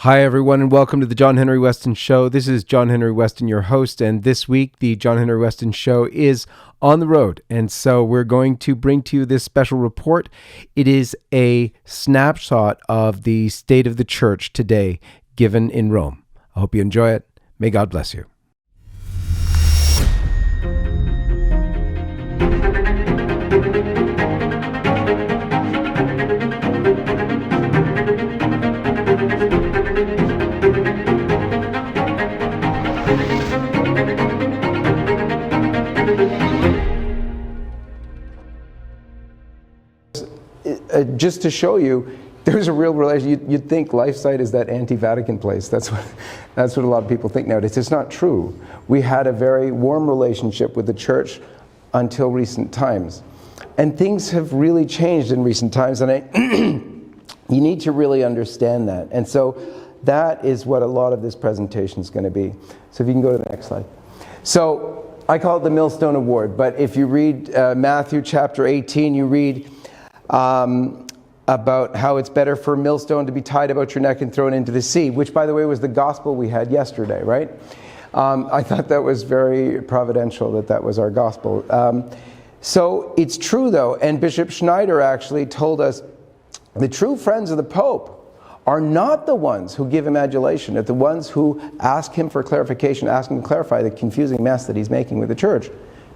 Hi, everyone, and welcome to the John Henry Westen Show. This is John Henry Westen, your host, and this week, the John Henry Westen Show is on the road, and so we're going to bring to you this special report. It is a snapshot of the state of the church today, given in Rome. I hope you enjoy it. May God bless you. Just to show you, there's a real relation. You'd think LifeSite is that anti-Vatican place. That's what a lot of people think nowadays. It's not true. We had a very warm relationship with the church until recent times. And things have really changed in recent times, and you need to really understand that. And so that is what a lot of this presentation is going to be. So if you can go to the next slide. So I call it the Millstone Award, but if you read Matthew chapter 18, you read about how it's better for a millstone to be tied about your neck and thrown into the sea, which, by the way, was the gospel we had yesterday, right? I thought that was very providential that was our gospel. So it's true, though, and Bishop Schneider actually told us the true friends of the Pope are not the ones who give him adulation, but the ones who ask him for clarification, ask him to clarify the confusing mess that he's making with the church.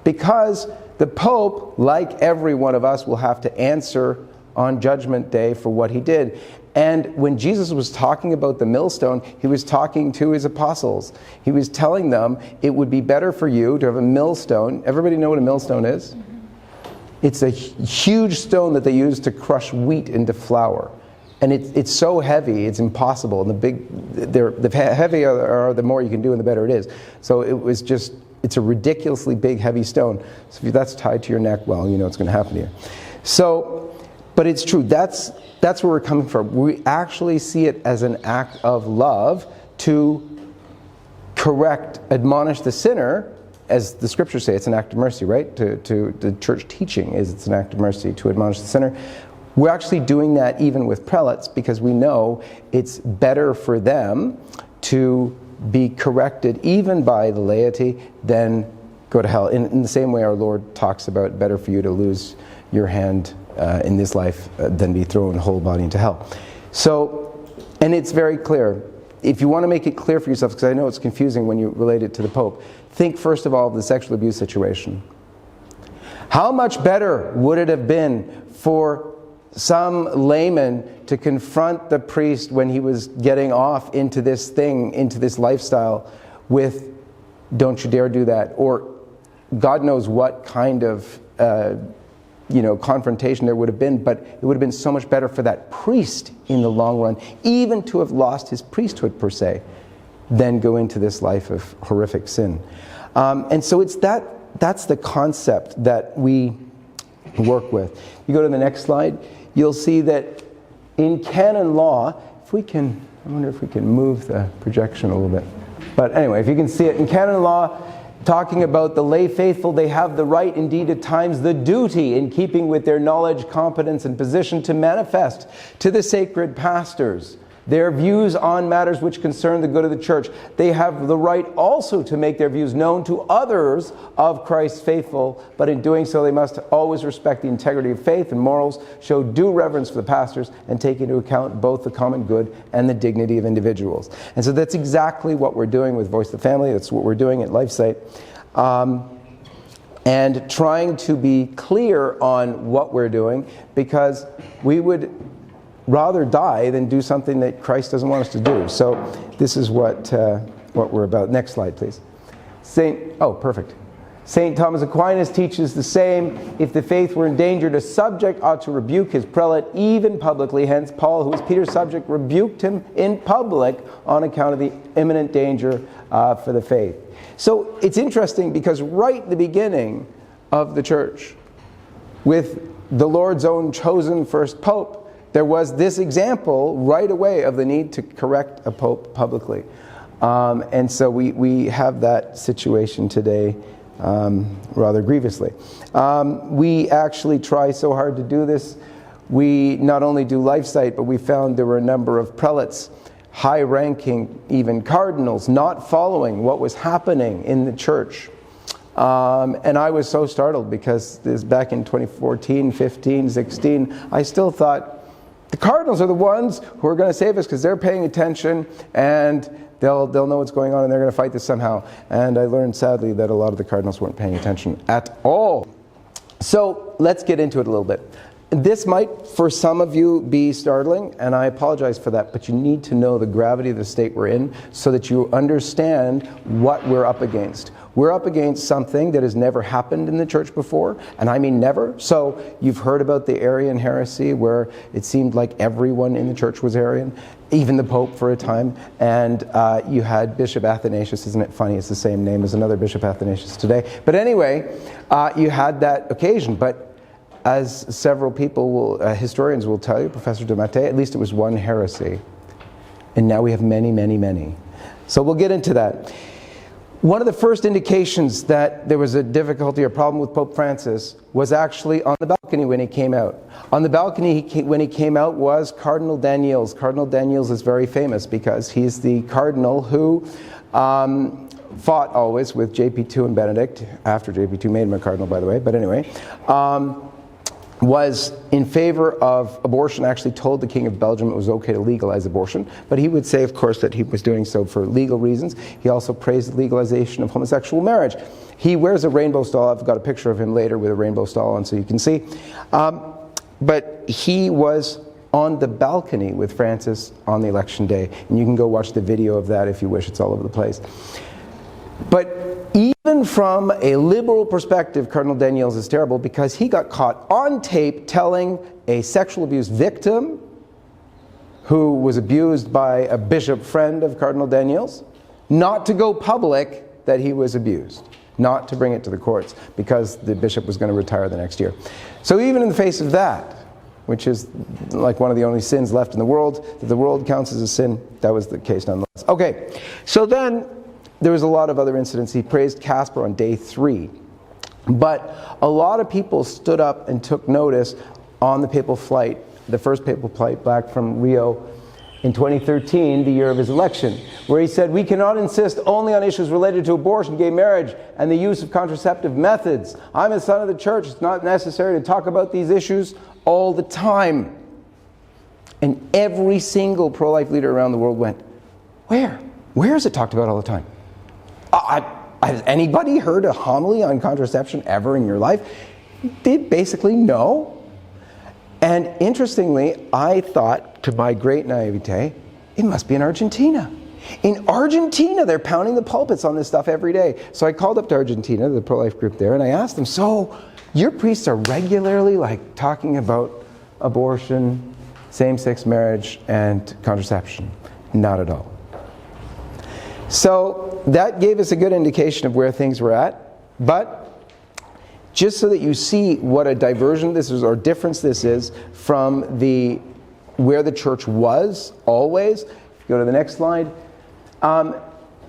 Because the Pope, like every one of us, will have to answer on Judgment Day for what he did. And when Jesus was talking about the millstone, he was talking to his apostles. He was telling them it would be better for you to have a millstone. Everybody know what a millstone is? It's a huge stone that they use to crush wheat into flour. And it's so heavy, it's impossible. And the heavier the more you can do, and the better it is. So it's a ridiculously big, heavy stone. So if that's tied to your neck, well, you know what's going to happen to you. So, but it's true. That's where we're coming from. We actually see it as an act of love to admonish the sinner, as the scriptures say. It's an act of mercy, right? To the church teaching is it's an act of mercy to admonish the sinner. We're actually doing that even with prelates because we know it's better for them to be corrected even by the laity than go to hell. In the same way our Lord talks about better for you to lose your hand in this life than be thrown whole body into hell. So, and it's very clear. If you want to make it clear for yourself, because I know it's confusing when you relate it to the Pope, think first of all of the sexual abuse situation. How much better would it have been for some layman to confront the priest when he was getting off into this lifestyle with, don't you dare do that, or God knows what kind of confrontation there would have been, but it would have been so much better for that priest in the long run, even to have lost his priesthood per se, than go into this life of horrific sin. And so that's the concept that we work with. You go to the next slide, you'll see that in canon law, I wonder if we can move the projection a little bit. But anyway, if you can see it, in canon law, talking about the lay faithful, they have the right, indeed at times the duty, in keeping with their knowledge, competence, and position, to manifest to the sacred pastors their views on matters which concern the good of the church. They have the right also to make their views known to others of Christ's faithful, but in doing so they must always respect the integrity of faith and morals, show due reverence for the pastors, and take into account both the common good and the dignity of individuals. And so that's exactly what we're doing with Voice of the Family. That's what we're doing at LifeSite. And trying to be clear on what we're doing, because we would rather die than do something that Christ doesn't want us to do. So this is what we're about. Next slide, please. Perfect. St. Thomas Aquinas teaches the same. If the faith were endangered, a subject ought to rebuke his prelate even publicly. Hence, Paul, who was Peter's subject, rebuked him in public on account of the imminent danger for the faith. So it's interesting because right at the beginning of the church, with the Lord's own chosen first pope, there was this example right away of the need to correct a pope publicly. And so we have that situation today rather grievously. We actually try so hard to do this. We not only do LifeSite, but we found there were a number of prelates high-ranking, even cardinals, not following what was happening in the church. And I was so startled because this back in 2014, 15, 16, I still thought, the cardinals are the ones who are going to save us because they're paying attention and they'll know what's going on and they're going to fight this somehow. And I learned sadly that a lot of the cardinals weren't paying attention at all. So let's get into it a little bit. This might, for some of you, be startling, and I apologize for that, but you need to know the gravity of the state we're in so that you understand what we're up against. We're up against something that has never happened in the church before, and I mean never. So you've heard about the Arian heresy, where it seemed like everyone in the church was Arian, even the Pope for a time, and you had Bishop Athanasius. Isn't it funny? It's the same name as another Bishop Athanasius today. But anyway, you had that occasion. But as several people historians will tell you, Professor de Mattei, at least it was one heresy. And now we have many, many, many. So we'll get into that. One of the first indications that there was a difficulty or problem with Pope Francis was actually on the balcony when he came out. On the balcony when he came out was Cardinal Daniels. Cardinal Daniels is very famous because he's the cardinal who fought always with JP2 and Benedict, after JP2 made him a cardinal, by the way, but anyway, was in favor of abortion, actually told the King of Belgium it was okay to legalize abortion, but he would say, of course, that he was doing so for legal reasons. He also praised the legalization of homosexual marriage. He wears a rainbow stole. I've got a picture of him later with a rainbow stole on so you can see. But he was on the balcony with Francis on the election day, and you can go watch the video of that if you wish. It's all over the place. But even from a liberal perspective, Cardinal Daniels is terrible because he got caught on tape telling a sexual abuse victim who was abused by a bishop friend of Cardinal Daniels not to go public that he was abused, not to bring it to the courts because the bishop was going to retire the next year. So even in the face of that, which is like one of the only sins left in the world, that the world counts as a sin, that was the case nonetheless. Okay, so then there was a lot of other incidents. He praised Kasper on day 3. But a lot of people stood up and took notice on the papal flight, the first papal flight back from Rio in 2013, the year of his election, where he said, "We cannot insist only on issues related to abortion, gay marriage, and the use of contraceptive methods. I'm a son of the church. It's not necessary to talk about these issues all the time." And every single pro-life leader around the world went, Where is it talked about all the time? Has anybody heard a homily on contraception ever in your life? Basically, no. And interestingly, I thought, to my great naivete, it must be in Argentina. In Argentina, they're pounding the pulpits on this stuff every day. So I called up to Argentina, the pro-life group there, and I asked them, so your priests are regularly talking about abortion, same-sex marriage, and contraception? Not at all. So that gave us a good indication of where things were at, but just so that you see what a diversion this is or difference this is from where the church was always. Go to the next slide.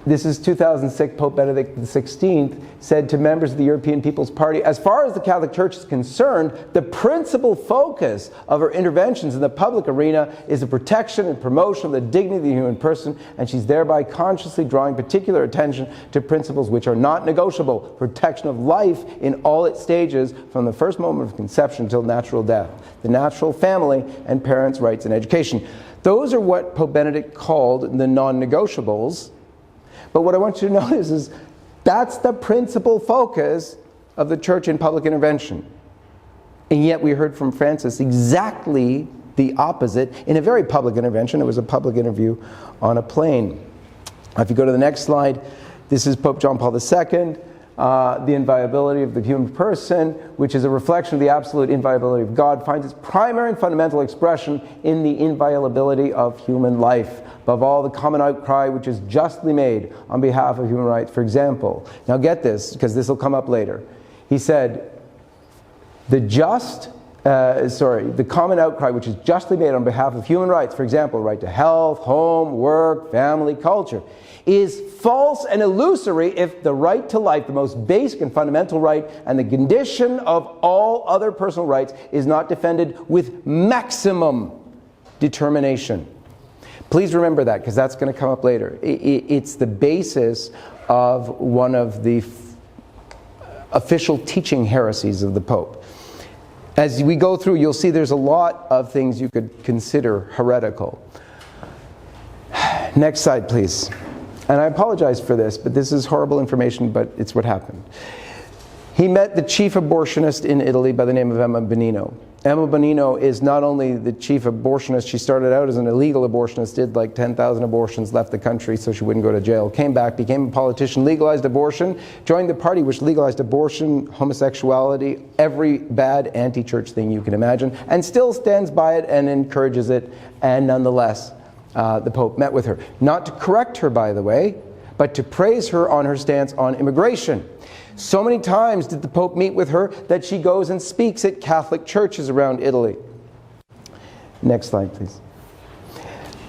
This is 2006, Pope Benedict XVI said to members of the European People's Party, "As far as the Catholic Church is concerned, the principal focus of her interventions in the public arena is the protection and promotion of the dignity of the human person, and she's thereby consciously drawing particular attention to principles which are not negotiable: protection of life in all its stages, from the first moment of conception until natural death, the natural family, and parents' rights and education." Those are what Pope Benedict called the non-negotiables. But what I want you to notice is that's the principal focus of the church in public intervention. And yet we heard from Francis exactly the opposite in a very public intervention. It was a public interview on a plane. If you go to the next slide, this is Pope John Paul II, the inviolability of the human person, which is a reflection of the absolute inviolability of God, finds its primary and fundamental expression in the inviolability of human life. Above all, the common outcry which is justly made on behalf of human rights. For example, now get this, because this will come up later. He said, the common outcry which is justly made on behalf of human rights, for example, right to health, home, work, family, culture, is false and illusory if the right to life, the most basic and fundamental right, and the condition of all other personal rights, is not defended with maximum determination. Please remember that, because that's going to come up later. It's the basis of one of the official teaching heresies of the Pope. As we go through, you'll see there's a lot of things you could consider heretical. Next slide, please. And I apologize for this, but this is horrible information, but it's what happened. He met the chief abortionist in Italy by the name of Emma Bonino. Emma Bonino is not only the chief abortionist, she started out as an illegal abortionist, did like 10,000 abortions, left the country so she wouldn't go to jail, came back, became a politician, legalized abortion, joined the party which legalized abortion, homosexuality, every bad anti-church thing you can imagine, and still stands by it and encourages it, and nonetheless, the Pope met with her. Not to correct her, by the way, but to praise her on her stance on immigration. So many times did the Pope meet with her that she goes and speaks at Catholic churches around Italy. Next slide, please.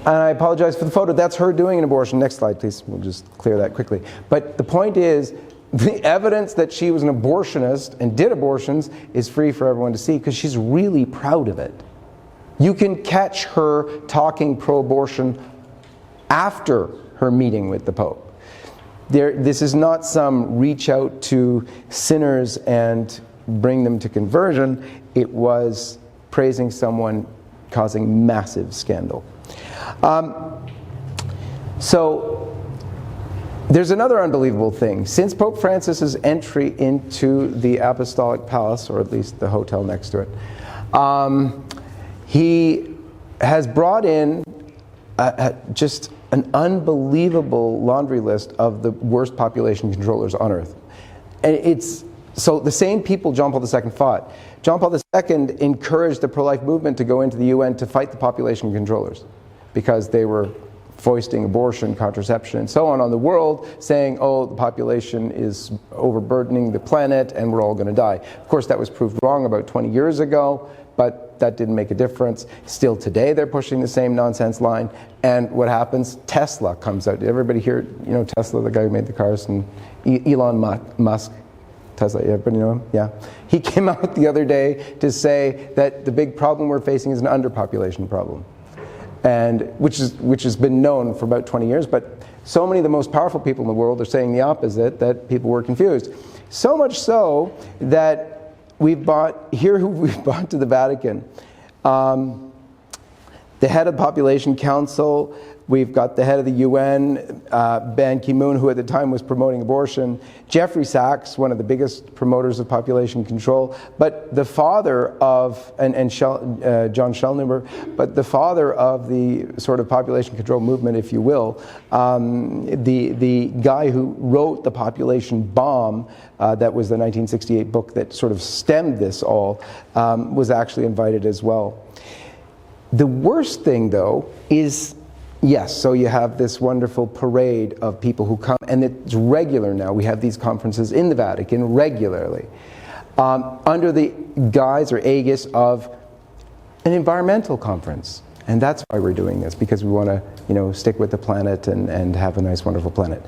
And I apologize for the photo. That's her doing an abortion. Next slide, please. We'll just clear that quickly. But the point is, the evidence that she was an abortionist and did abortions is free for everyone to see, because she's really proud of it. You can catch her talking pro-abortion after her meeting with the Pope. This is not some reach out to sinners and bring them to conversion. It was praising someone causing massive scandal. So there's another unbelievable thing. Since Pope Francis's entry into the Apostolic Palace, or at least the hotel next to it, he has brought in just an unbelievable laundry list of the worst population controllers on earth. And it's, so the same people John Paul II fought. John Paul II encouraged the pro-life movement to go into the UN to fight the population controllers, because they were foisting abortion, contraception, and so on the world, saying, oh, the population is overburdening the planet and we're all going to die. Of course, that was proved wrong about 20 years ago, but that didn't make a difference. Still today, they're pushing the same nonsense line. And what happens? Tesla comes out. Everybody here, you know Tesla, the guy who made the cars, and Elon Musk. Tesla, everybody know him? Yeah. He came out the other day to say that the big problem we're facing is an underpopulation problem, and which has been known for about 20 years. But so many of the most powerful people in the world are saying the opposite, that people were confused. So much so that we've brought to the Vatican the head of the Population Council. We've got the head of the UN, Ban Ki-moon, who at the time was promoting abortion, Jeffrey Sachs, one of the biggest promoters of population control, but the father of, John Schellnhuber, but the father of the sort of population control movement, if you will, the guy who wrote The Population Bomb, that was the 1968 book that sort of stemmed this all, was actually invited as well. The worst thing, though, is, yes, so you have this wonderful parade of people who come, and it's regular now. We have these conferences in the Vatican regularly, under the guise or aegis of an environmental conference. And that's why we're doing this, because we want to, you know, stick with the planet and have a nice, wonderful planet.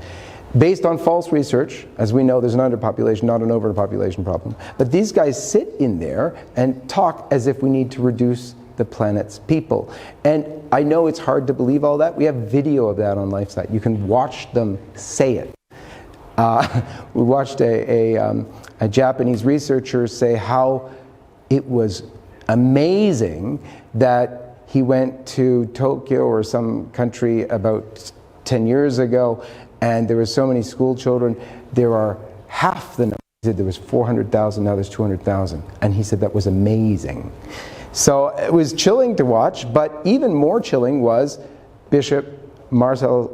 Based on false research, as we know, there's an underpopulation, not an overpopulation problem. But these guys sit in there and talk as if we need to reduce the planet's people. And I know it's hard to believe all that. We have video of that on LifeSite. You can watch them say it. We watched a Japanese researcher say how it was amazing that he went to Tokyo or some country about 10 years ago, and there were so many school children. There are half the number. He said there was 400,000, now there's 200,000. And he said that was amazing. So it was chilling to watch, but even more chilling was Bishop Marcel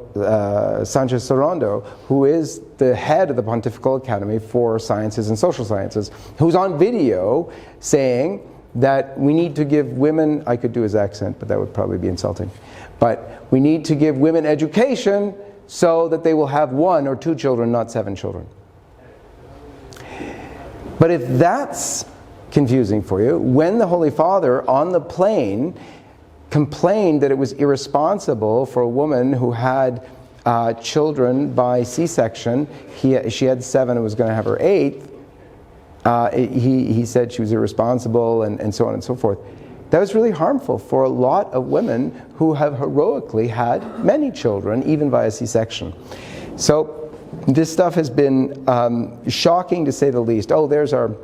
Sanchez Sorondo, who is the head of the Pontifical Academy for Sciences and Social Sciences, who's on video saying that we need to give women, I could do his accent, but that would probably be insulting, but we need to give women education so that they will have 1 or 2 children, not 7 children. But if that's confusing for you, when the Holy Father on the plane complained that it was irresponsible for a woman who had children by C-section, she had 7 and was going to have her 8th, he said she was irresponsible and so on and so forth. that was really harmful for a lot of women who have heroically had many children, even via C-section. So this stuff has been shocking, to say the least. Oh, there's our,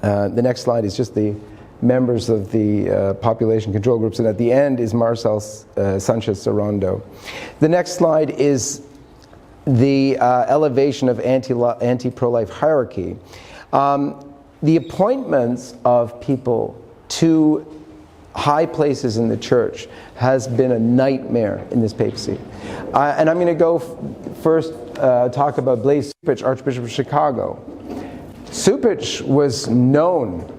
the next slide is just the members of the population control groups, and at the end is Marcel Sanchez-Sorondo. The next slide is the elevation of anti-pro-life hierarchy. The appointments of people to high places in the church has been a nightmare in this papacy. And I'm going to go first talk about Blaise Cupich, Archbishop of Chicago. Cupich was known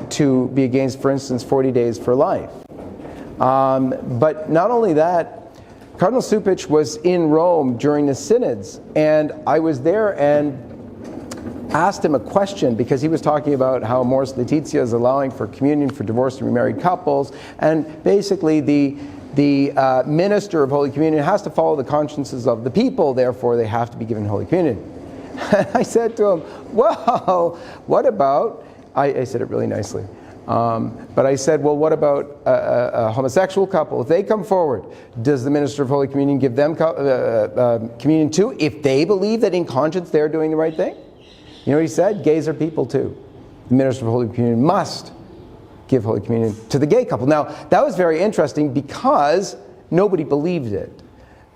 to be against, for instance, 40 days for life. But not only that, Cardinal Cupich was in Rome during the synods, and I was there and asked him a question because he was talking about how Mors Laetitia is allowing for communion for divorced and remarried couples, and basically the minister of Holy Communion has to follow the consciences of the people, therefore they have to be given Holy Communion. And I said to him, well, what about, I said it really nicely, but I said, well, what about a homosexual couple? If they come forward, does the minister of Holy Communion give them communion too, if they believe that in conscience they're doing the right thing? You know what he said? Gays are people too. The minister of Holy Communion must give Holy Communion to the gay couple. Now, that was very interesting because nobody believed it.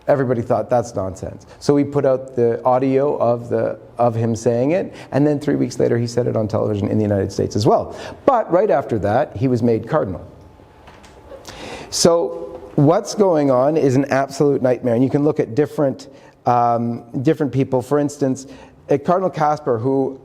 Everybody thought that's nonsense. So we put out the audio of him saying it, and then 3 weeks later he said it on television in the United States as well. But right after that, he was made cardinal. So what's going on is an absolute nightmare, and you can look at different people. For instance, Cardinal Kasper, who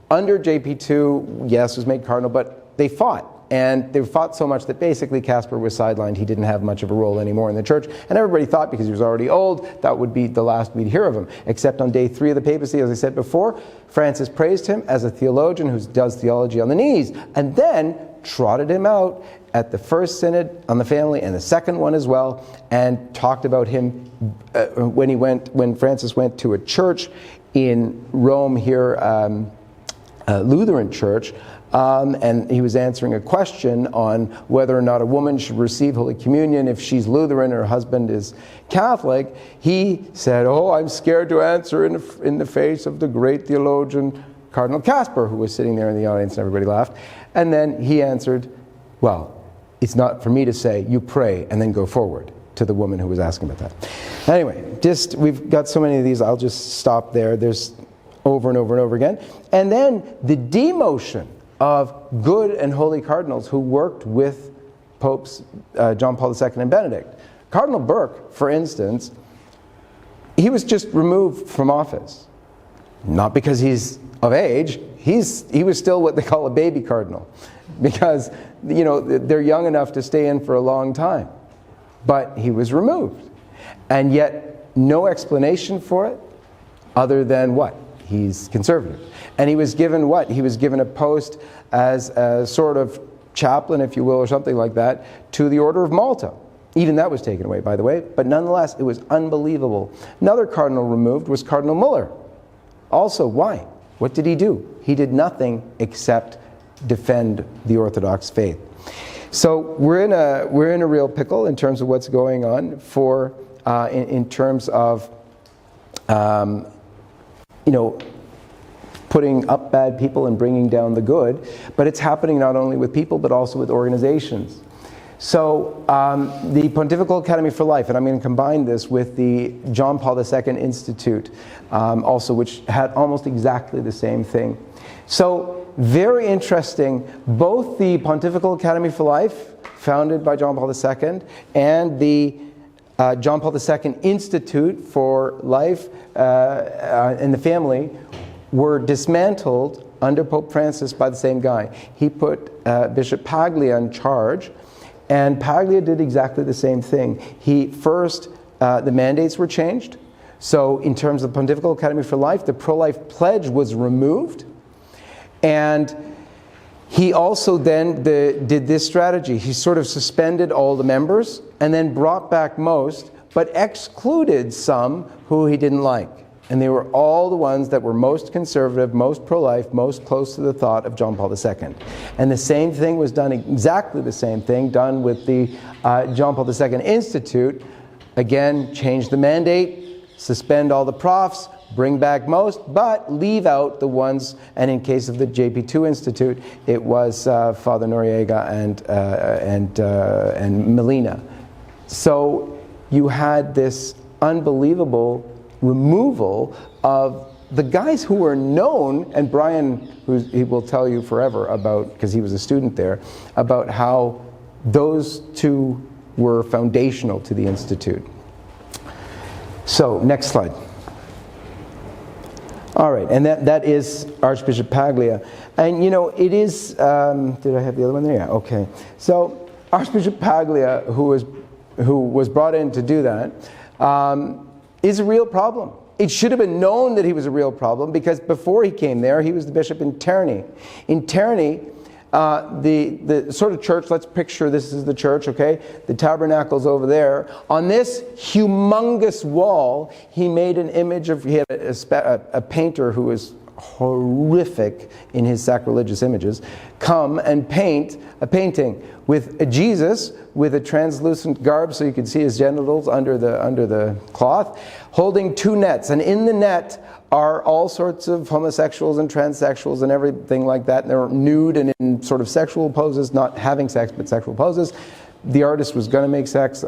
under JP2, yes, was made cardinal, but they fought. And they fought so much that basically Kasper was sidelined. He didn't have much of a role anymore in the church. And everybody thought, because he was already old, that would be the last we'd hear of him. Except on day 3 of the papacy, as I said before, Francis praised him as a theologian who does theology on the knees, and then trotted him out at the first synod on the family and the second one as well, and talked about him when Francis went to a church in Rome here, Lutheran church, and he was answering a question on whether or not a woman should receive Holy Communion if she's Lutheran and her husband is Catholic. He said, oh, I'm scared to answer in the face of the great theologian Cardinal Kasper, who was sitting there in the audience, and everybody laughed. And then he answered, well, it's not for me to say, you pray and then go forward, to the woman who was asking about that. Anyway, we've got so many of these, I'll just stop there. There's over and over and over again. And then the demotion of good and holy cardinals who worked with Popes John Paul II and Benedict. Cardinal Burke, for instance, he was just removed from office. Not because he's of age, he was still what they call a baby cardinal, because they're young enough to stay in for a long time. But he was removed. And yet, no explanation for it other than what? He's conservative. And he was given what? He was given a post as a sort of chaplain, if you will, or something like that, to the Order of Malta. Even that was taken away, by the way. But nonetheless, it was unbelievable. Another cardinal removed was Cardinal Muller. Also, why? What did he do? He did nothing except defend the Orthodox faith. So we're in a real pickle in terms of what's going on in terms of putting up bad people and bringing down the good, but it's happening not only with people but also with organizations. So the Pontifical Academy for Life, and I'm going to combine this with the John Paul II Institute, also, which had almost exactly the same thing. So very interesting, both the Pontifical Academy for Life, founded by John Paul II, and the John Paul II Institute for Life and the Family were dismantled under Pope Francis by the same guy. He put Bishop Paglia in charge, and Paglia did exactly the same thing. The mandates were changed. So in terms of Pontifical Academy for Life, the pro-life pledge was removed. And he also then did this strategy. He sort of suspended all the members and then brought back most, but excluded some who he didn't like. And they were all the ones that were most conservative, most pro-life, most close to the thought of John Paul II. And the same thing was done, exactly the same thing, done with the John Paul II Institute. Again, change the mandate, suspend all the profs, bring back most, but leave out the ones, and in case of the JP2 Institute, it was Father Noriega and Molina. So you had this unbelievable removal of the guys who were known, and Brian, he will tell you forever about, because he was a student there, about how those two were foundational to the Institute. So, next slide. All right, and that is Archbishop Paglia. And you know, it is, did I have the other one there? Yeah, okay. So, Archbishop Paglia, who was brought in to do that, is a real problem. It should have been known that he was a real problem, because before he came there, he was the bishop in Terni. In Terni, the sort of church, let's picture this is the church, okay? The tabernacle's over there. On this humongous wall, he made an image of, he had a painter who was horrific in his sacrilegious images, come and paint a painting with a Jesus with a translucent garb so you could see his genitals under the cloth, holding two nets, and in the net are all sorts of homosexuals and transsexuals and everything like that. And they're nude and in sort of sexual poses, not having sex, but sexual poses. The artist was going to make sex,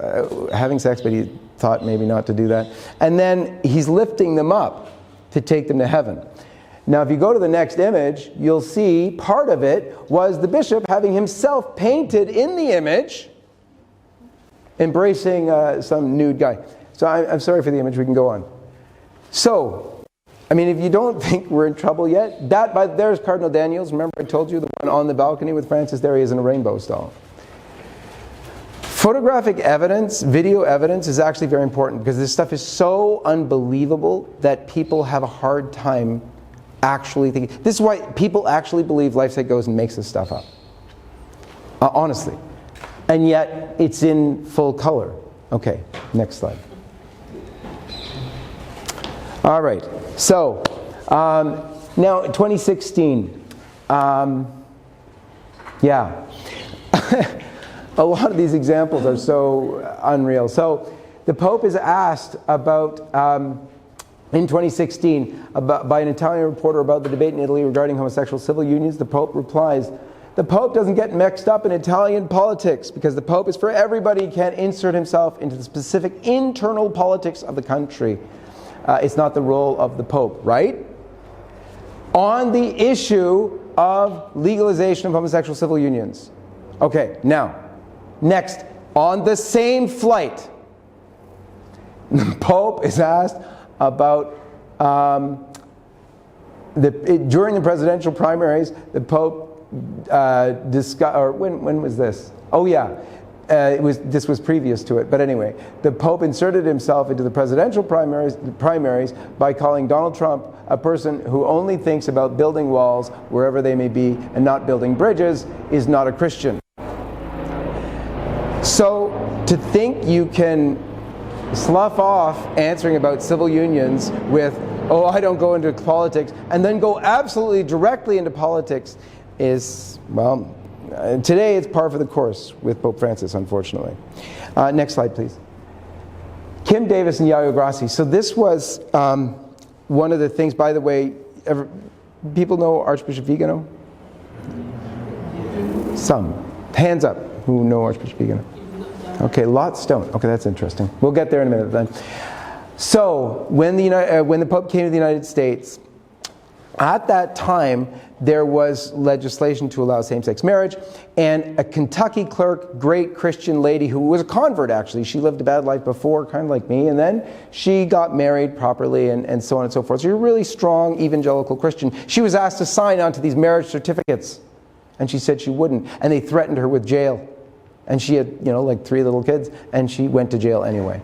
having sex, but he thought maybe not to do that. And then he's lifting them up to take them to heaven. Now, if you go to the next image, you'll see part of it was the bishop having himself painted in the image, embracing some nude guy. So I'm sorry for the image, we can go on. So, I mean, if you don't think we're in trouble yet, there's Cardinal Daniels. Remember I told you the one on the balcony with Francis, there he is in a rainbow stall. Photographic evidence, video evidence is actually very important, because this stuff is so unbelievable that people have a hard time actually thinking. This is why people actually believe LifeSite goes and makes this stuff up. Honestly. And yet, it's in full color. Okay, next slide. All right, so, now 2016. Yeah. A lot of these examples are so unreal. So, the Pope is asked about, in 2016, by an Italian reporter about the debate in Italy regarding homosexual civil unions. The Pope replies, "The Pope doesn't get mixed up in Italian politics, because the Pope is for everybody. He can't insert himself into the specific internal politics of the country. It's not the role of the Pope," right? On the issue of legalization of homosexual civil unions. Okay, now, next, on the same flight, the Pope is asked about during the presidential primaries, the Pope when was this? Oh yeah, this was previous to it. But anyway, the Pope inserted himself into the presidential primaries by calling Donald Trump a person who only thinks about building walls wherever they may be and not building bridges is not a Christian. So to think you can slough off answering about civil unions with, "Oh, I don't go into politics," and then go absolutely directly into politics is, well, today it's par for the course with Pope Francis, unfortunately. Next slide, please. Kim Davis and Yayo Grassi. So this was one of the things, by the way, people know Archbishop Vigano? Some. Hands up who know Archbishop Vigano. Okay, lots don't. Okay, that's interesting. We'll get there in a minute then. So, when the Pope came to the United States, at that time, there was legislation to allow same-sex marriage, and a Kentucky clerk, great Christian lady who was a convert, actually. She lived a bad life before, kind of like me, and then she got married properly and so on and so forth. So you're a really strong evangelical Christian. She was asked to sign onto these marriage certificates, and she said she wouldn't, and they threatened her with jail. And she had, like 3 little kids, and she went to jail anyway.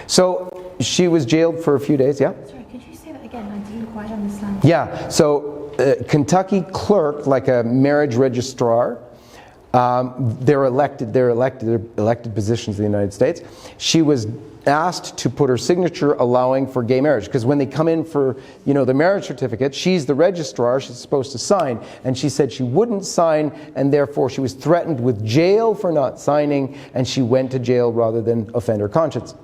So she was jailed for a few days, yeah? Sorry, could you say that again? I didn't quite understand. Yeah, so Kentucky clerk, like a marriage registrar, They're elected positions in the United States. She was asked to put her signature allowing for gay marriage, because when they come in for, the marriage certificate, she's the registrar, she's supposed to sign, and she said she wouldn't sign, and therefore she was threatened with jail for not signing, and she went to jail rather than offend her conscience.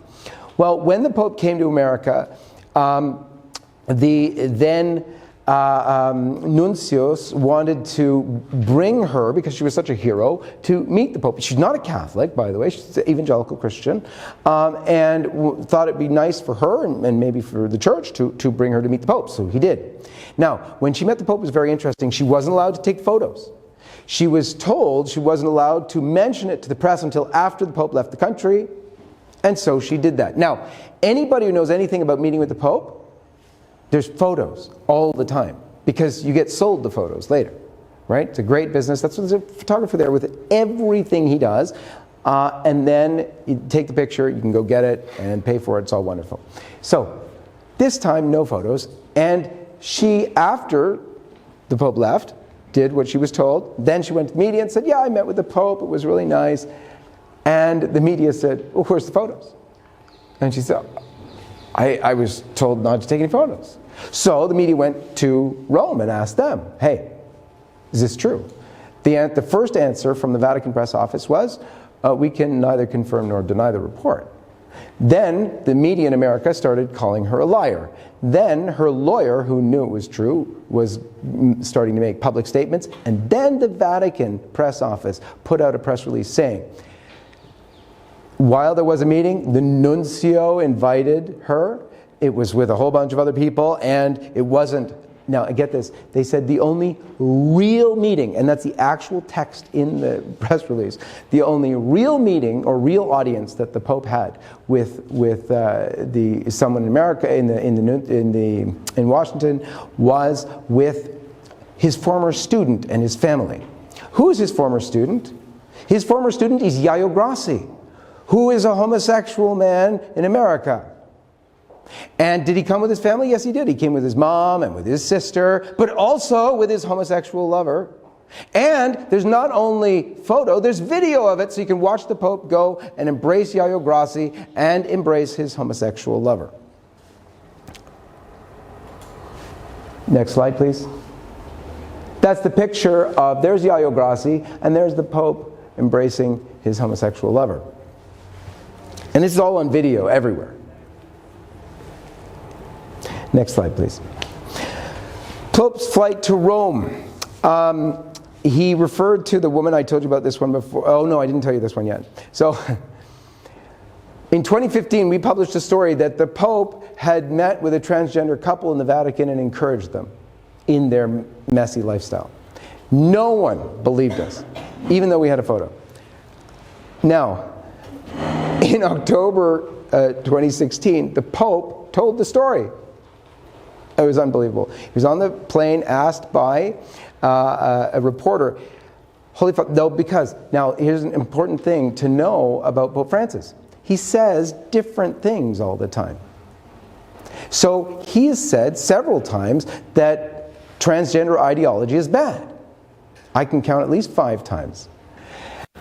Well, when the Pope came to America, the then nuncios wanted to bring her, because she was such a hero, to meet the Pope. She's not a Catholic, by the way, she's an evangelical Christian, and thought it'd be nice for her and maybe for the church to bring her to meet the Pope, so he did. Now, when she met the Pope, it was very interesting. She wasn't allowed to take photos. She was told she wasn't allowed to mention it to the press until after the Pope left the country, and so she did that. Now, anybody who knows anything about meeting with the Pope, there's photos all the time, because you get sold the photos later, right? It's a great business. That's what there's a photographer there with everything he does, and then you take the picture, you can go get it and pay for it. It's all wonderful. So this time, no photos, and she, after the Pope left, did what she was told. Then she went to the media and said, yeah, I met with the Pope, it was really nice. And the media said, well, where's the photos? And she said, I was told not to take any photos. So the media went to Rome and asked them, hey, is this true? The first answer from the Vatican press office was, we can neither confirm nor deny the report. Then the media in America started calling her a liar. Then her lawyer, who knew it was true, was starting to make public statements. And then the Vatican press office put out a press release saying, while there was a meeting, the nuncio invited her. It was with a whole bunch of other people, and it wasn't, now get this, they said the only real meeting, and that's the actual text in the press release, the only real meeting or real audience that the Pope had with someone in America, in Washington, was with his former student and his family. Who is his former student? His former student is Yayo Grassi, who is a homosexual man in America. And did he come with his family? Yes, he did. He came with his mom and with his sister, but also with his homosexual lover. And there's not only photo, there's video of it, so you can watch the Pope go and embrace Yayo Grassi and embrace his homosexual lover. Next slide, please. That's the picture of, there's Yayo Grassi, and there's the Pope embracing his homosexual lover. And this is all on video everywhere. Next slide, please. Pope's flight to Rome. He referred to the woman, I told you about this one before. Oh no, I didn't tell you this one yet. So, in 2015, we published a story that the Pope had met with a transgender couple in the Vatican and encouraged them in their messy lifestyle. No one believed us, even though we had a photo. Now, in October 2016, the Pope told the story. It was unbelievable. He was on the plane, asked by a reporter, Holy Father, no, because, now here's an important thing to know about Pope Francis. He says different things all the time. So he has said several times that transgender ideology is bad. I can count at least 5 times.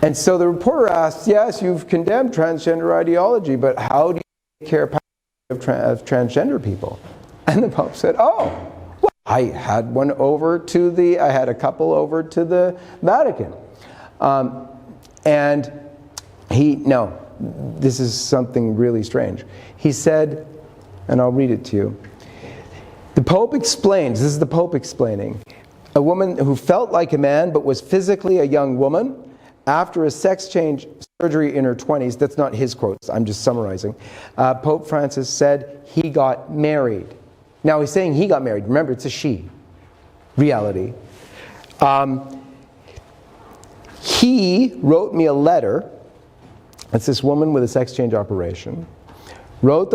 And so the reporter asked, yes, you've condemned transgender ideology, but how do you take care of transgender people? And the Pope said, oh, well, I had a couple over to the Vatican. And this is something really strange. He said, and I'll read it to you. The Pope explains, this is the Pope explaining, a woman who felt like a man but was physically a young woman, after a sex change surgery in her 20s, that's not his quotes, I'm just summarizing, Pope Francis said he got married. Now he's saying he got married. Remember, it's a she. Reality. He wrote me a letter. That's this woman with a sex change operation. Wrote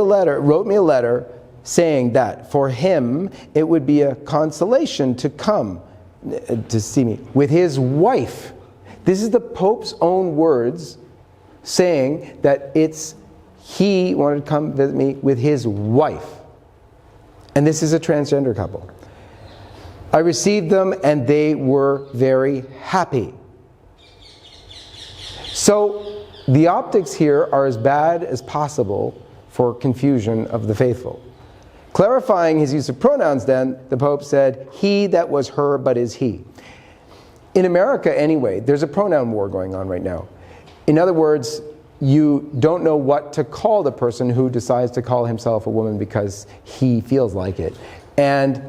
me a letter saying that for him it would be a consolation to come to see me with his wife. This is the Pope's own words saying that he wanted to come visit me with his wife. And this is a transgender couple. I received them and they were very happy. So the optics here are as bad as possible for confusion of the faithful. Clarifying his use of pronouns then, the Pope said, "He that was her but is he." In America anyway, there's a pronoun war going on right now. In other words, you don't know what to call the person who decides to call himself a woman because he feels like it. And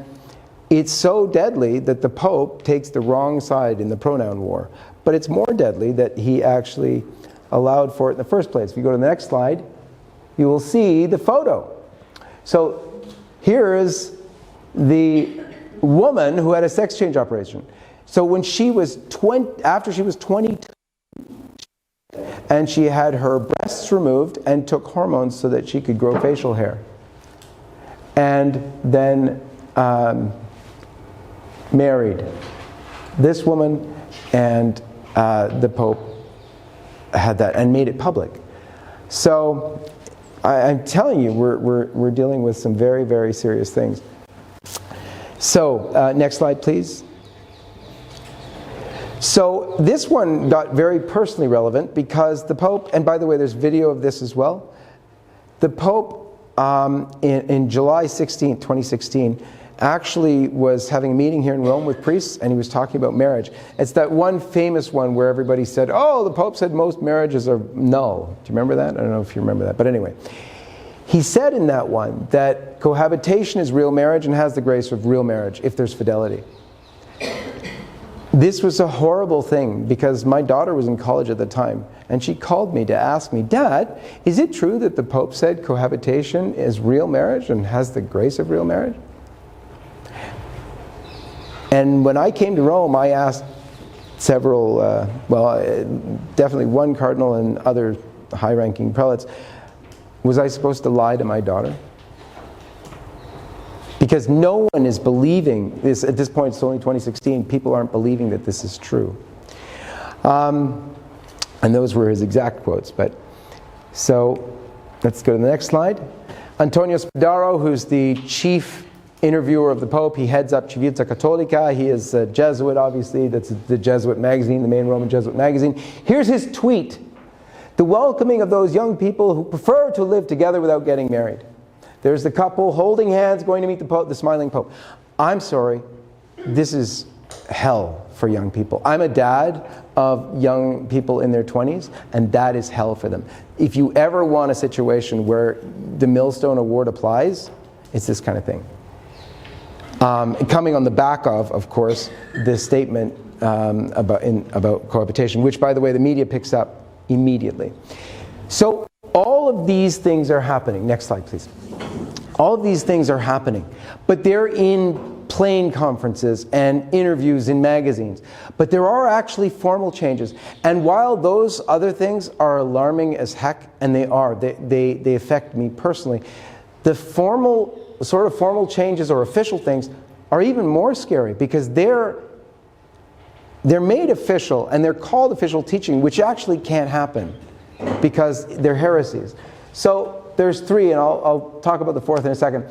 it's so deadly that the Pope takes the wrong side in the pronoun war. But it's more deadly that he actually allowed for it in the first place. If you go to the next slide, you will see the photo. So here is the woman who had a sex change operation. So when she was after she was 22, and she had her breasts removed and took hormones so that she could grow facial hair. And then married this woman, and the Pope had that and made it public. So I'm telling you, we're dealing with some very, very serious things. So next slide, please. So this one got very personally relevant because the Pope, and by the way, there's video of this as well. The Pope, in July 16, 2016, actually was having a meeting here in Rome with priests, and he was talking about marriage. It's that one famous one where everybody said, "Oh, the Pope said most marriages are null." Do you remember that? I don't know if you remember that, but anyway. He said in that one that cohabitation is real marriage and has the grace of real marriage if there's fidelity. This was a horrible thing because my daughter was in college at the time, and she called me to ask me, "Dad, is it true that the Pope said cohabitation is real marriage and has the grace of real marriage?" And when I came to Rome, I asked several, definitely one cardinal and other high-ranking prelates, was I supposed to lie to my daughter? Because no one is believing this. At this point, it's only 2016. People aren't believing that this is true. And those were his exact quotes. But so let's go to the next slide. Antonio Spadaro, who's the chief interviewer of the Pope, he heads up Civiltà Cattolica. He is a Jesuit, obviously. That's the Jesuit magazine, the main Roman Jesuit magazine. Here's his tweet: "The welcoming of those young people who prefer to live together without getting married." There's the couple holding hands going to meet the Pope, the smiling Pope. I'm sorry, this is hell for young people. I'm a dad of young people in their 20s, and that is hell for them. If you ever want a situation where the Millstone Award applies, it's this kind of thing. Coming on the back of course, the statement about cohabitation, which, by the way, the media picks up immediately. So all of these things are happening. Next slide, please. All of these things are happening, but they're in plain conferences and interviews in magazines. But there are actually formal changes. And while those other things are alarming as heck, and they are, they affect me personally, the sort of formal changes or official things are even more scary because they're made official and they're called official teaching, which actually can't happen because they're heresies. So there's three, and I'll talk about the fourth in a second.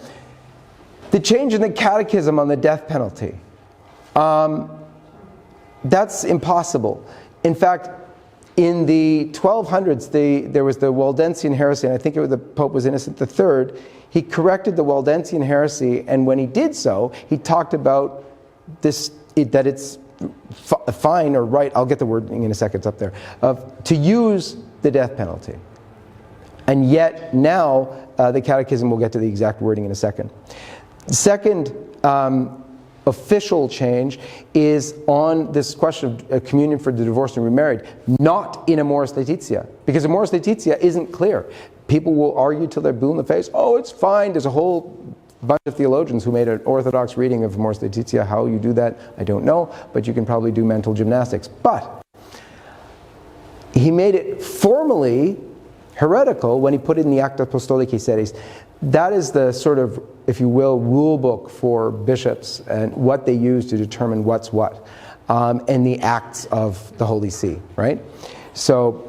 The change in the catechism on the death penalty. That's impossible. In fact, in the 1200s, there was the Waldensian heresy, and I think the Pope was Innocent III. He corrected the Waldensian heresy, and when he did so, he talked about that it's fine or right, I'll get the wording in a second, it's up there, to use the death penalty. And yet now the Catechism, we'll get to the exact wording in a second. Second official change is on this question of communion for the divorced and remarried, not in Amoris Laetitia, because Amoris Laetitia isn't clear. People will argue till they're blue in the face, "Oh, it's fine." There's a whole bunch of theologians who made an orthodox reading of Amoris Laetitia. How you do that, I don't know, but you can probably do mental gymnastics. But he made it formally heretical when he put it in the Acta Apostolicae Sedis. That is the sort of, if you will, rule book for bishops and what they use to determine what's what, and the acts of the Holy See, right? So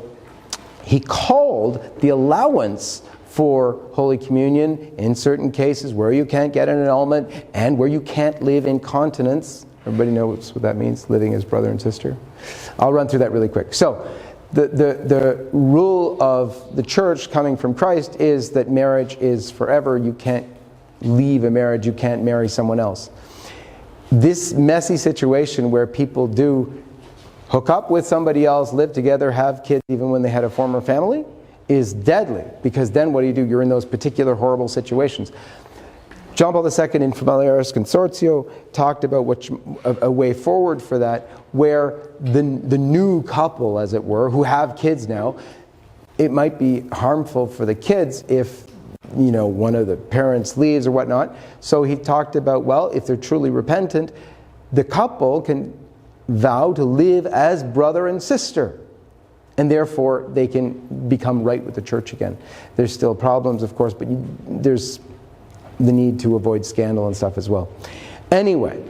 he called the allowance for Holy Communion in certain cases where you can't get an annulment and where you can't live in continence. Everybody knows what that means, living as brother and sister? I'll run through that really quick. So The rule of the church coming from Christ is that marriage is forever. You can't leave a marriage. You can't marry someone else. This messy situation where people do hook up with somebody else, live together, have kids even when they had a former family, is deadly, because then what do? You're in those particular horrible situations. John Paul II in Familiaris Consortio talked about a way forward for that, where the new couple, as it were, who have kids now, it might be harmful for the kids if one of the parents leaves or whatnot. So he talked about, well, if they're truly repentant, the couple can vow to live as brother and sister, and therefore they can become right with the church again. There's still problems, of course, but there's the need to avoid scandal and stuff as well. Anyway,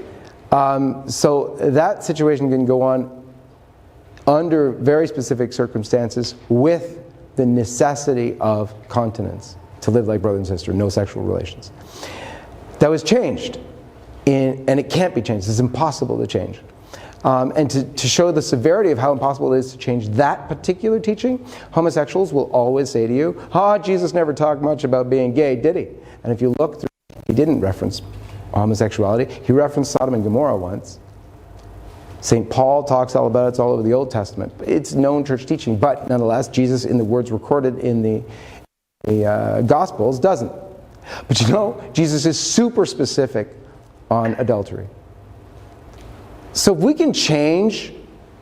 so that situation can go on under very specific circumstances with the necessity of continence, to live like brother and sister, no sexual relations. That was changed, and it can't be changed. It's impossible to change. And to show the severity of how impossible it is to change that particular teaching, homosexuals will always say to you, Jesus never talked much about being gay, did he? And if you look through, he didn't reference homosexuality. He referenced Sodom and Gomorrah once. St. Paul talks all about it. It's all over the Old Testament. It's known church teaching, but nonetheless, Jesus, in the words recorded in the Gospels, doesn't. But Jesus is super specific on adultery. So if we can change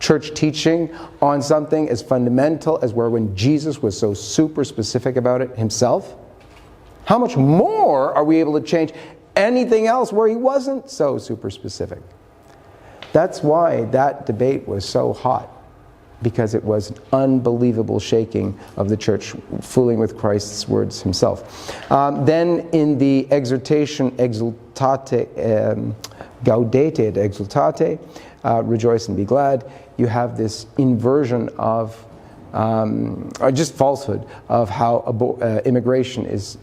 church teaching on something as fundamental as when Jesus was so super specific about it himself, how much more are we able to change anything else where he wasn't so super specific? That's why that debate was so hot, because it was an unbelievable shaking of the church, fooling with Christ's words himself. Then in the exhortation, exultate, gaudete et exultate, rejoice and be glad, you have this inversion of or just falsehood of how immigration is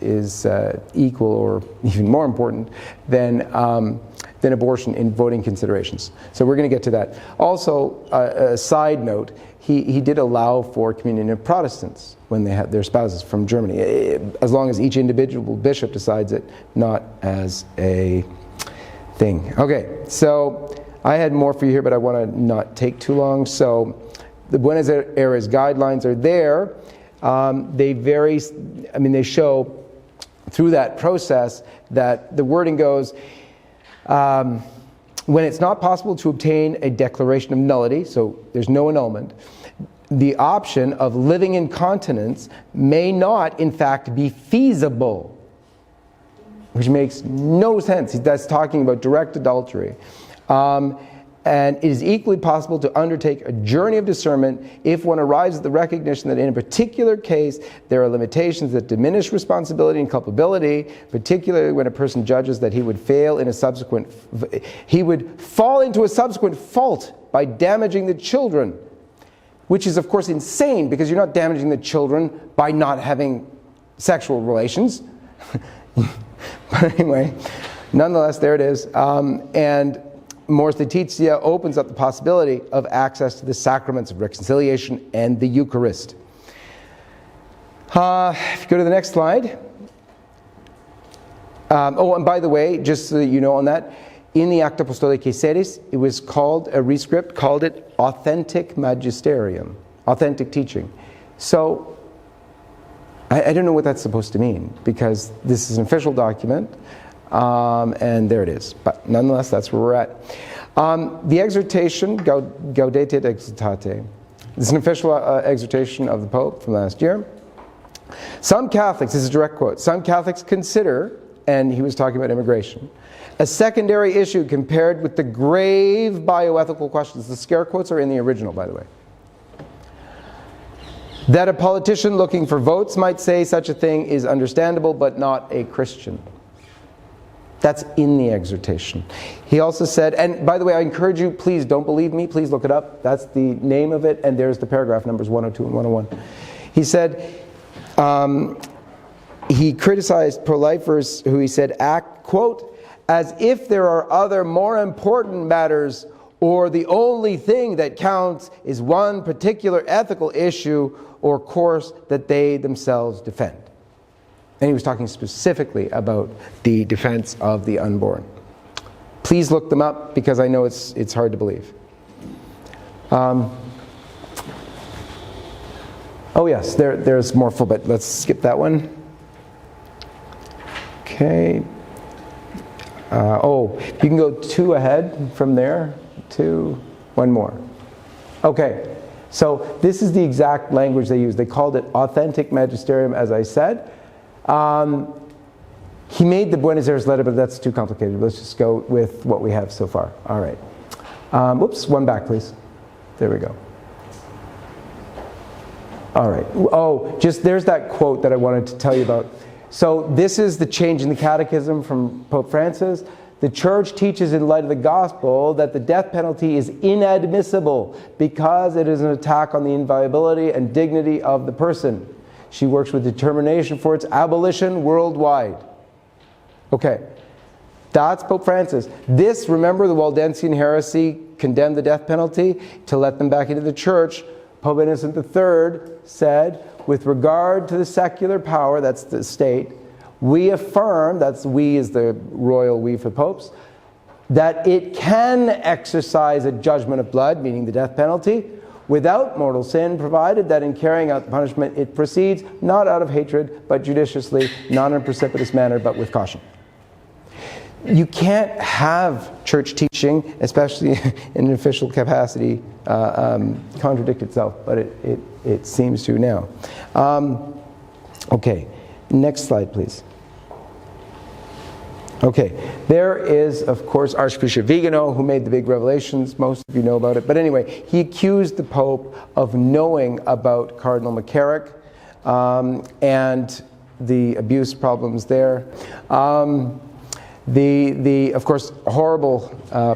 equal or even more important than abortion in voting considerations. So we're going to get to that. Also, a side note, he did allow for communion of Protestants when they had their spouses from Germany, as long as each individual bishop decides it, not as a thing. Okay, so I had more for you here, but I want to not take too long. So the Buenos Aires guidelines are there. They show through that process that the wording goes, when it's not possible to obtain a declaration of nullity, so there's no annulment, the option of living in continence may not, in fact, be feasible, which makes no sense. That's talking about direct adultery. And it is equally possible to undertake a journey of discernment if one arrives at the recognition that in a particular case there are limitations that diminish responsibility and culpability, particularly when a person judges that he would fall into a subsequent fault by damaging the children, which is of course insane, because you're not damaging the children by not having sexual relations. But anyway, nonetheless, there it is. And Mors Laetitia opens up the possibility of access to the sacraments of reconciliation and the Eucharist. If you go to the next slide. And by the way, just so that you know on that, in the Acta Apostolicae Sedis, it was called, a rescript called it authentic magisterium, authentic teaching. So, I don't know what that's supposed to mean, because this is an official document. And there it is. But nonetheless, that's where we're at. The exhortation, Gaudete et Exultate. This is an official exhortation of the Pope from last year. Some Catholics, this is a direct quote, some Catholics consider, and he was talking about immigration, a secondary issue compared with the grave bioethical questions. The scare quotes are in the original, by the way. That a politician looking for votes might say such a thing is understandable, but not a Christian. That's in the exhortation. He also said, and by the way, I encourage you, please don't believe me, please look it up. That's the name of it, and there's the paragraph numbers 102 and 101. He said, he criticized pro-lifers who he said act, quote, as if there are other more important matters or the only thing that counts is one particular ethical issue or course that they themselves defend. And he was talking specifically about the defense of the unborn. Please look them up, because I know it's hard to believe. Oh yes, there's more full, but let's skip that one. Okay. You can go 2 ahead from there. 2, 1 more. Okay, so this is the exact language they used. They called it authentic magisterium, as I said. He made the Buenos Aires letter, but that's too complicated. Let's just go with what we have so far. All right. Whoops, 1 back, please. There we go. All right. There's that quote that I wanted to tell you about. So this is the change in the catechism from Pope Francis. The Church teaches in light of the gospel that the death penalty is inadmissible because it is an attack on the inviolability and dignity of the person. She works with determination for its abolition worldwide. Okay, that's Pope Francis. This, remember, the Waldensian heresy condemned the death penalty to let them back into the Church. Pope Innocent III said, with regard to the secular power, that's the state, we affirm, that's we is the royal we for popes, that it can exercise a judgment of blood, meaning the death penalty, without mortal sin, provided that in carrying out the punishment it proceeds not out of hatred, but judiciously, not in a precipitous manner, but with caution. You can't have church teaching, especially in an official capacity, contradict itself, but it seems to now. Okay, next slide, please. Okay, there is, of course, Archbishop Vigano, who made the big revelations. Most of you know about it. But anyway, he accused the Pope of knowing about Cardinal McCarrick and the abuse problems there. Of course, horrible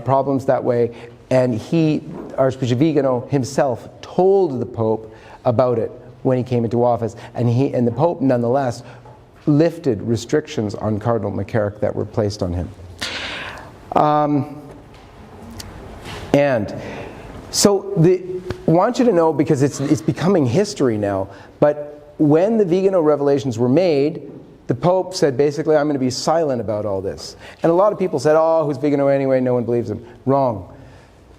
problems that way. And Archbishop Vigano himself told the Pope about it when he came into office. And the Pope, nonetheless, lifted restrictions on Cardinal McCarrick that were placed on him. And so I want you to know, because it's becoming history now, but when the Vigano revelations were made, the Pope said, basically, I'm going to be silent about all this. And a lot of people said, who's Vigano anyway? No one believes him. Wrong.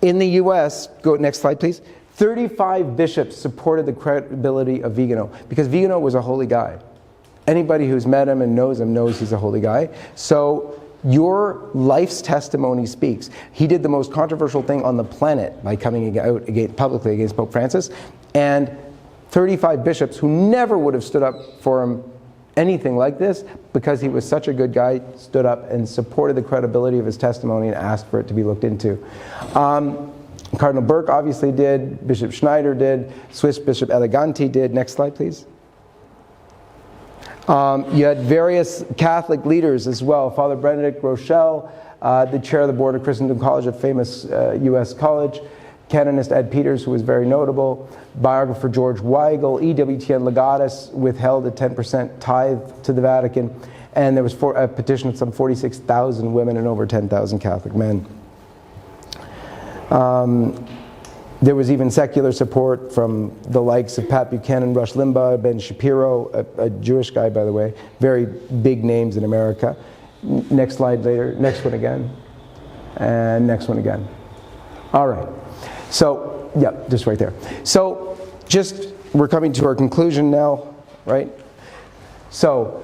In the U.S., go next slide, please. 35 bishops supported the credibility of Vigano, because Vigano was a holy guy. Anybody who's met him and knows him knows he's a holy guy. So your life's testimony speaks. He did the most controversial thing on the planet by coming out publicly against Pope Francis. And 35 bishops who never would have stood up for him anything like this, because he was such a good guy, stood up and supported the credibility of his testimony and asked for it to be looked into. Cardinal Burke obviously did, Bishop Schneider did, Swiss Bishop Eleganti did. Next slide, please. You had various Catholic leaders as well. Father Benedict Rochelle, the chair of the board of Christendom College, a famous U.S. college. Canonist Ed Peters, who was very notable. Biographer George Weigel. EWTN Legatus withheld a 10% tithe to the Vatican. And there was a petition of some 46,000 women and over 10,000 Catholic men. There was even secular support from the likes of Pat Buchanan, Rush Limbaugh, Ben Shapiro, a Jewish guy, by the way. Very big names in America. Next slide later. Next one again. And next one again. All right. So, yeah, just right there. So, we're coming to our conclusion now, right? So,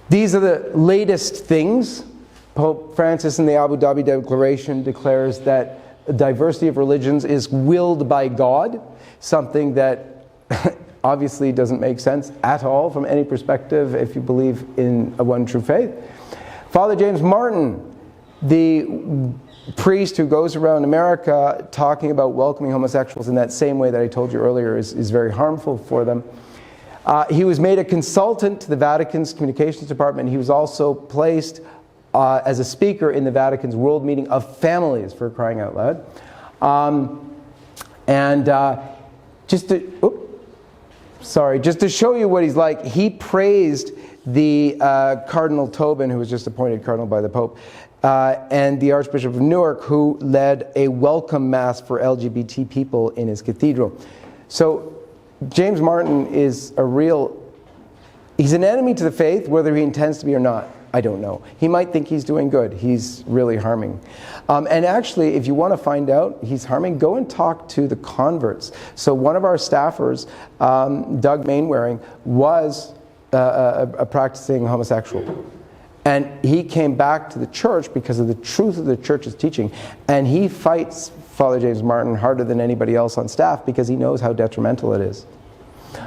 these are the latest things. Pope Francis in the Abu Dhabi Declaration declares that diversity of religions is willed by God, something that obviously doesn't make sense at all from any perspective if you believe in a one true faith. Father James Martin, the priest who goes around America talking about welcoming homosexuals in that same way that I told you earlier is very harmful for them. He was made a consultant to the Vatican's communications department. He was also placed as a speaker in the Vatican's World Meeting of Families, for crying out loud. sorry, just to show you what he's like, he praised the Cardinal Tobin, who was just appointed cardinal by the Pope, and the Archbishop of Newark, who led a welcome mass for LGBT people in his cathedral. So James Martin is he's an enemy to the faith, whether he intends to be or not. I don't know. He might think he's doing good. He's really harming. And actually, if you want to find out he's harming, go and talk to the converts. So one of our staffers, Doug Mainwaring, was a practicing homosexual. And he came back to the church because of the truth of the church's teaching. And he fights Father James Martin harder than anybody else on staff because he knows how detrimental it is.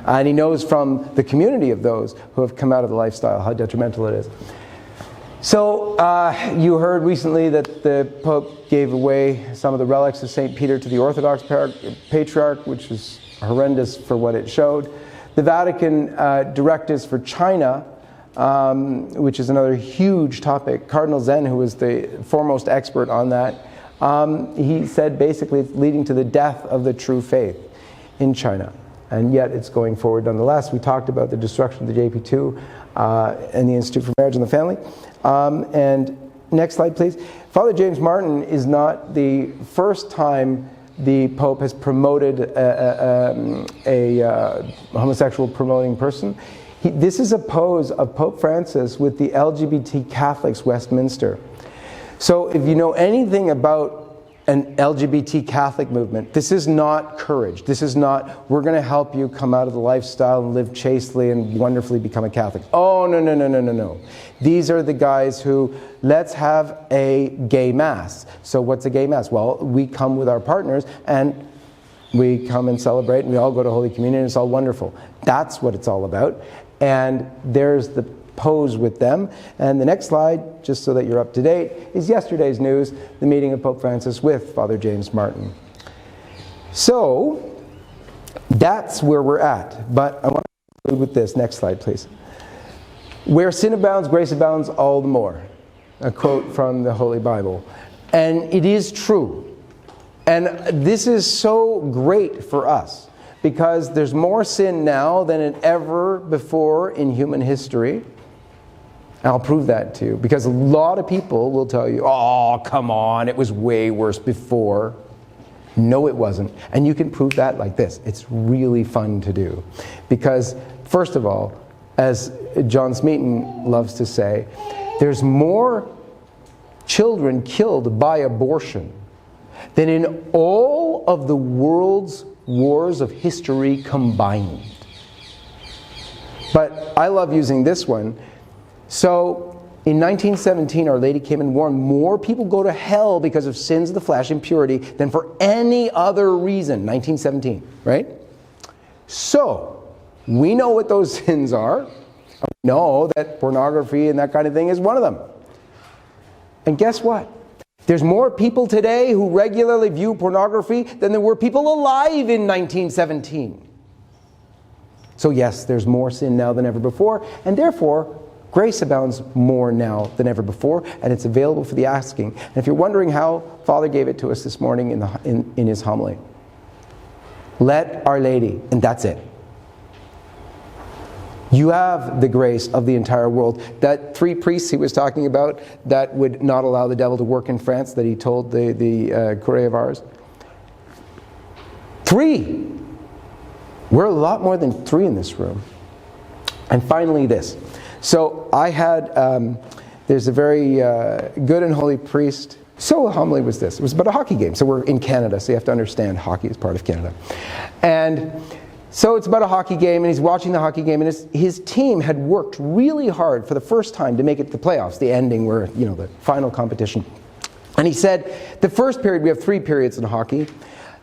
And he knows from the community of those who have come out of the lifestyle how detrimental it is. So you heard recently that the Pope gave away some of the relics of St. Peter to the Orthodox Patriarch, which is horrendous for what it showed. The Vatican directives for China, which is another huge topic. Cardinal Zen, who was the foremost expert on that, he said basically it's leading to the death of the true faith in China. And yet it's going forward nonetheless. We talked about the destruction of the JP2 and the Institute for Marriage and the Family. And next slide, please. Father James Martin is not the first time the Pope has promoted a homosexual promoting person. This is a pose of Pope Francis with the LGBT Catholics Westminster. So if you know anything about an LGBT Catholic movement, this is not courage. This is not, we're going to help you come out of the lifestyle and live chastely and wonderfully become a Catholic. Oh, no, no, no, no, no, no. These are the guys who, let's have a gay mass. So what's a gay mass? Well, we come with our partners and we come and celebrate and we all go to Holy Communion and it's all wonderful. That's what it's all about. And there's the pose with them. And the next slide, just so that you're up to date, is yesterday's news, the meeting of Pope Francis with Father James Martin. So that's where we're at. But I want to conclude with this. Next slide, please. Where sin abounds, grace abounds all the more. A quote from the Holy Bible. And it is true. And this is so great for us because there's more sin now than ever before in human history. I'll prove that to you, because a lot of people will tell you, oh, come on, it was way worse before. No, it wasn't. And you can prove that like this. It's really fun to do. Because, first of all, as John Smeaton loves to say, there's more children killed by abortion than in all of the world's wars of history combined. But I love using this one. So, in 1917, Our Lady came and warned more people go to hell because of sins of the flesh, impurity, than for any other reason. 1917, right? So, we know what those sins are. We know that pornography and that kind of thing is one of them. And guess what? There's more people today who regularly view pornography than there were people alive in 1917. So yes, there's more sin now than ever before, and therefore, grace abounds more now than ever before, and it's available for the asking. And if you're wondering how, Father gave it to us this morning in his homily. Let Our Lady, and that's it. You have the grace of the entire world. That 3 priests he was talking about that would not allow the devil to work in France, that he told the Curé of Ars. 3! We're a lot more than 3 in this room. And finally this. So I had, there's a very good and holy priest. So homily was this. It was about a hockey game. So we're in Canada, so you have to understand hockey is part of Canada. And so it's about a hockey game, and he's watching the hockey game, and his team had worked really hard for the first time to make it to the playoffs, the ending where, you know, the final competition. And he said, the first period, we have 3 periods in hockey.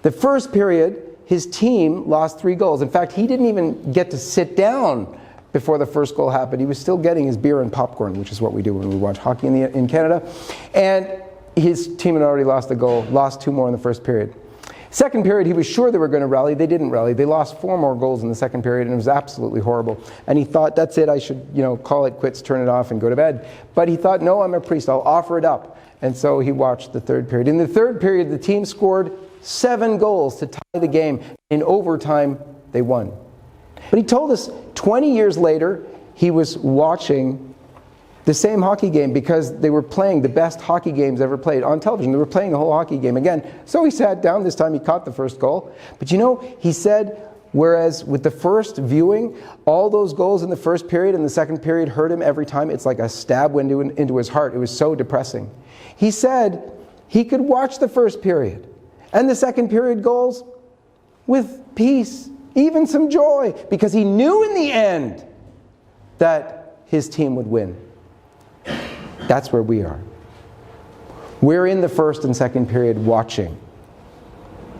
The first period, his team lost 3 goals. In fact, he didn't even get to sit down before the first goal happened. He was still getting his beer and popcorn, which is what we do when we watch hockey in Canada. And his team had already lost a goal, lost 2 more in the first period. Second period, he was sure they were going to rally. They didn't rally. They lost 4 more goals in the second period, and it was absolutely horrible. And he thought, that's it, I should, call it quits, turn it off, and go to bed. But he thought, no, I'm a priest, I'll offer it up. And so he watched the third period. In the third period, the team scored 7 goals to tie the game. In overtime, they won. But he told us 20 years later, he was watching the same hockey game because they were playing the best hockey games ever played on television. They were playing the whole hockey game again. So he sat down. This time he caught the first goal. But you know, he said, whereas with the first viewing, all those goals in the first period and the second period hurt him every time. It's like a stab into his heart. It was so depressing. He said he could watch the first period and the second period goals with peace, even some joy, because he knew in the end that his team would win. That's where we are. We're in the first and second period watching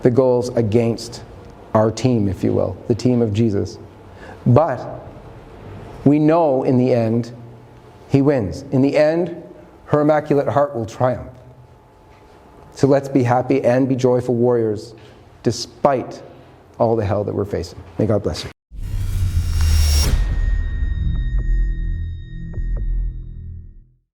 the goals against our team, if you will, the team of Jesus. But we know in the end, he wins. In the end, her Immaculate Heart will triumph. So let's be happy and be joyful warriors despite all the hell that we're facing. May God bless you.